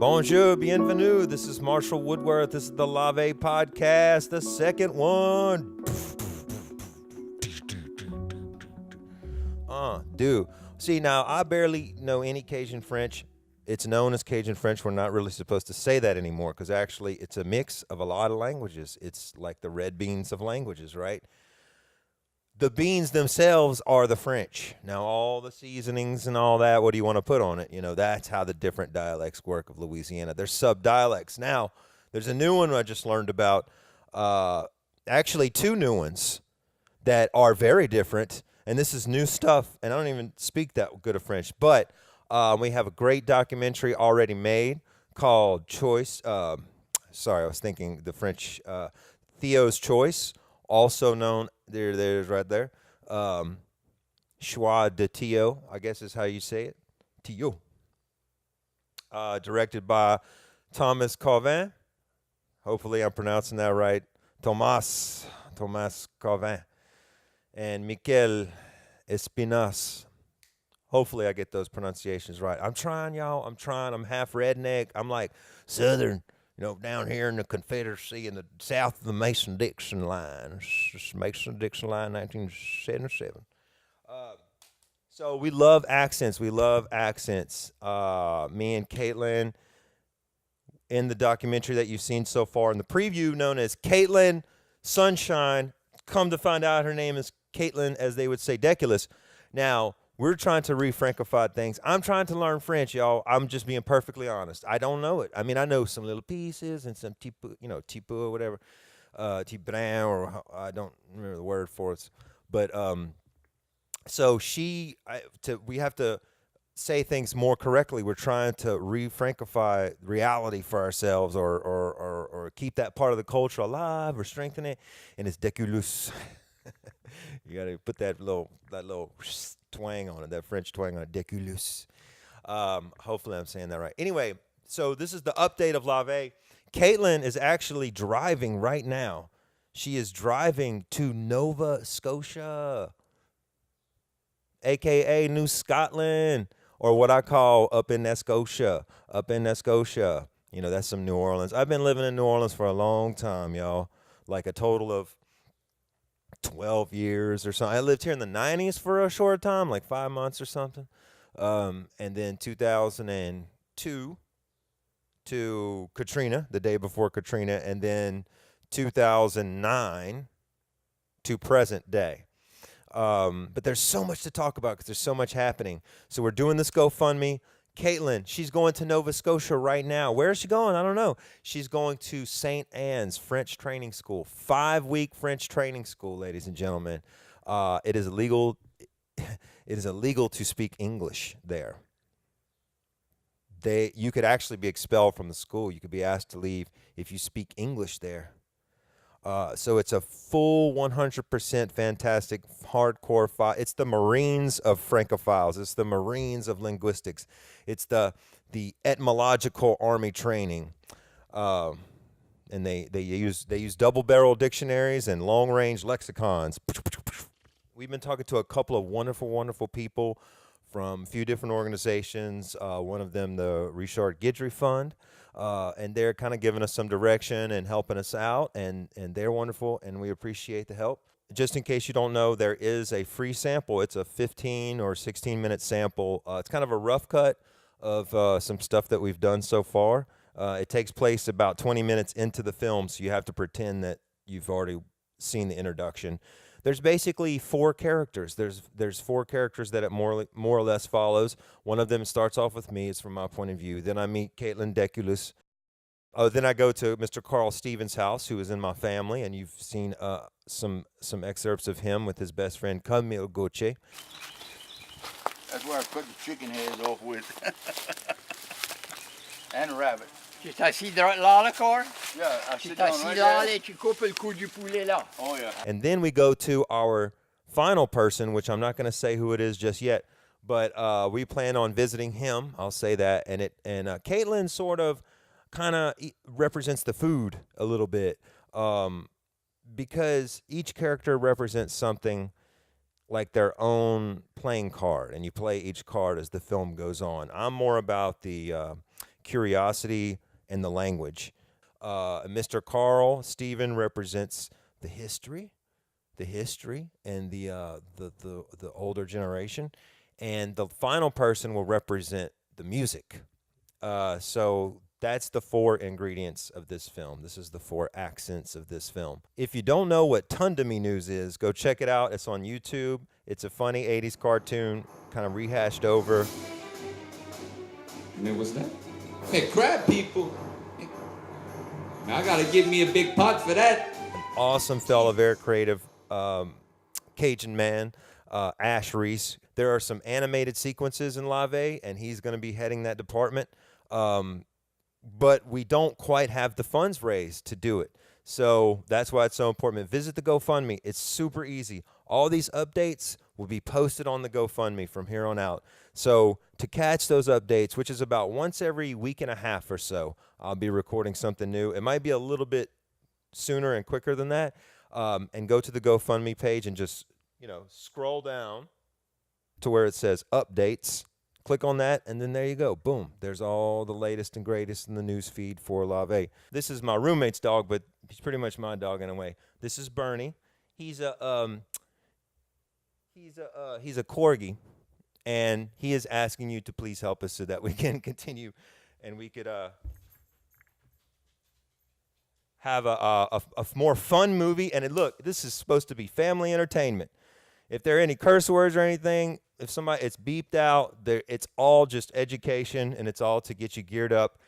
Bonjour, bienvenue. This is Marshall Woodworth. This is the Veille podcast, the second one. Dude. See, now, I barely know any Cajun French. It's known as Cajun French. We're not really supposed to say that anymore because actually it's a mix of a lot of languages. It's like the red beans of languages, right? The beans themselves are the French. Now, all the seasonings and all that, what do you want to put on it? You know, that's how the different dialects work of Louisiana. There's sub-dialects. Now, there's a new one I just learned about, actually two new ones that are very different, and this is new stuff, and I don't even speak that good of French, but we have a great documentary already made called Choice. Sorry, I was thinking the French, Theo's Choice, also known, there's right there, Choix de Theo, I guess is how you say it, Theo. Directed by Thomas Cauvin. Hopefully I'm pronouncing that right. Thomas Cauvin. And Miquel Espinas. Hopefully I get those pronunciations right. I'm trying, y'all. I'm half redneck. I'm like Southern, you know, down here in the Confederacy in the south of the Mason-Dixon line. Mason-Dixon line, 1977. So we love accents. Me and Caitlin, in the documentary that you've seen so far, in the preview known as Caitlin Sunshine, come to find out her name is Caitlin, as they would say, Deculus. Now, we're trying to re-Francify things. I'm trying to learn French, y'all. I'm just being perfectly honest. I don't know it. I mean, I know some little pieces and some petit peu or whatever, petit brin, or I don't remember the word for it. But so we have to say things more correctly. We're trying to re-Francify reality for ourselves, or keep that part of the culture alive, or strengthen it. And it's Deculus. You got to put that little twang on it, that French twang on it, Deculus. Hopefully I'm saying that right. Anyway, so this is the update of Veille. Caitlin is actually driving right now. She is driving to Nova Scotia, a.k.a. New Scotland, or what I call up in Scotia. You know, that's some New Orleans. I've been living in New Orleans for a long time, y'all, like a total of 12 years or something. I lived here in the 90s for a short time, like 5 months or something. And then 2002 to Katrina, the day before Katrina, and then 2009 to present day. But there's so much to talk about because there's so much happening. So we're doing this GoFundMe. Caitlin, she's going to Nova Scotia right now. Where is she going? I don't know. She's going to St. Anne's French Training School, 5-week French training school, ladies and gentlemen. It is illegal. It is illegal to speak English there. You could actually be expelled from the school. You could be asked to leave if you speak English there. So it's a full 100% fantastic hardcore it's the Marines of Francophiles. It's the Marines of linguistics. It's the etymological army training. And they use double-barrel dictionaries and long-range lexicons. We've been talking to a couple of wonderful people from a few different organizations. One of them, the Richard Guidry Fund. And they're kind of giving us some direction and helping us out, and they're wonderful, and we appreciate the help. Just in case you don't know, there is a free sample. It's a 15 or 16-minute sample. It's kind of a rough cut of some stuff that we've done so far. It takes place about 20 minutes into the film, so you have to pretend that you've already seen the introduction. There's basically 4 characters. There's 4 characters that it more or less follows. One of them starts off with me. It's from my point of view. Then I meet Caitlin Deculus. Then I go to Mr. Carl Stevens' house, who is in my family, and you've seen some excerpts of him with his best friend Camille Gauthier. That's where I cut the chicken heads off with. And a rabbit. Tu es assis là, le corps? Yeah, I Tu sit es down assis right là there. et tu coupes le cou du poulet là. Oh, yeah. And then we go to our final person, which I'm not going to say who it is just yet, but we plan on visiting him. I'll say that. And Caitlin sort of kind of represents the food a little bit, because each character represents something like their own playing card, and you play each card as the film goes on. I'm more about the curiosity and the language. Mr. Carl Stephen represents the history and the older generation, and the final person will represent the music. So that's the 4 ingredients of this film. This is the 4 accents of this film. If you don't know what Tundeme News is, go check it out. It's on YouTube. It's a funny 80s cartoon, kind of rehashed over. Man, what's that? Hey, crab people. I gotta give me a big pot for that. Awesome fella, very creative Cajun man, Ash Reese. There are some animated sequences in La Veille, and he's going to be heading that department. But we don't quite have the funds raised to do it. So that's why it's so important. Visit the GoFundMe. It's super easy. All these updates will be posted on the GoFundMe from here on out. So to catch those updates, which is about once every week and a half or so, I'll be recording something new. It might be a little bit sooner and quicker than that. And go to the GoFundMe page and just, scroll down to where it says updates. Click on that, and then there you go. Boom. There's all the latest and greatest in the news feed for La Veille. This is my roommate's dog, but he's pretty much my dog in a way. This is Bernie. He's a corgi, and he is asking you to please help us so that we can continue and we could have a more fun movie. And look, this is supposed to be family entertainment. If there are any curse words or anything, if somebody, it's beeped out. It's all just education, and it's all to get you geared up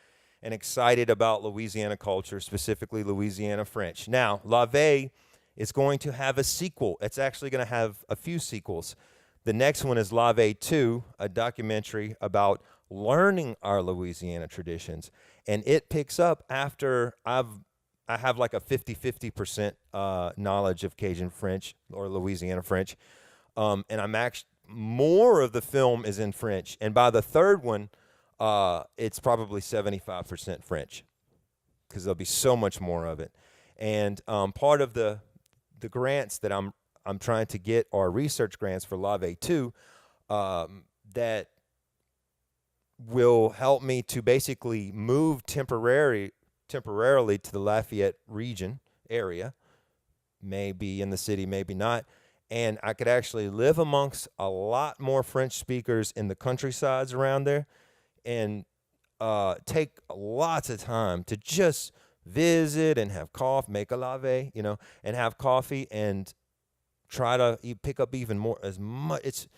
and excited about Louisiana culture, specifically Louisiana French. Now, La Veille is going to have a sequel. It's actually going to have a few sequels. The next one is La Veille 2, a documentary about learning our Louisiana traditions, and it picks up after I have like a 50% knowledge of Cajun French or Louisiana French, and I'm actually more of the film is in French, and by the third one, it's probably 75% French because there'll be so much more of it. And part of the grants that I'm trying to get are research grants for La Veille 2 that will help me to basically move temporarily to the Lafayette region area, maybe in the city, maybe not. And I could actually live amongst a lot more French speakers in the countrysides around there and take lots of time to just visit and have coffee, make a lave, and have coffee and try to pick up even more, it's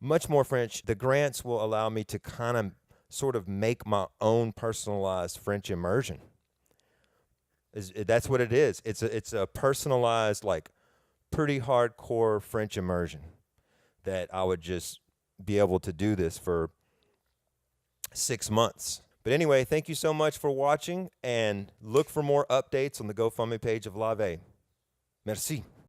much more French. The grants will allow me to kind of sort of make my own personalized French immersion. That's what it is. It's a personalized, like, pretty hardcore French immersion that I would just be able to do this for 6 months. But anyway, thank you so much for watching, and look for more updates on the GoFundMe page of La Veille. Merci.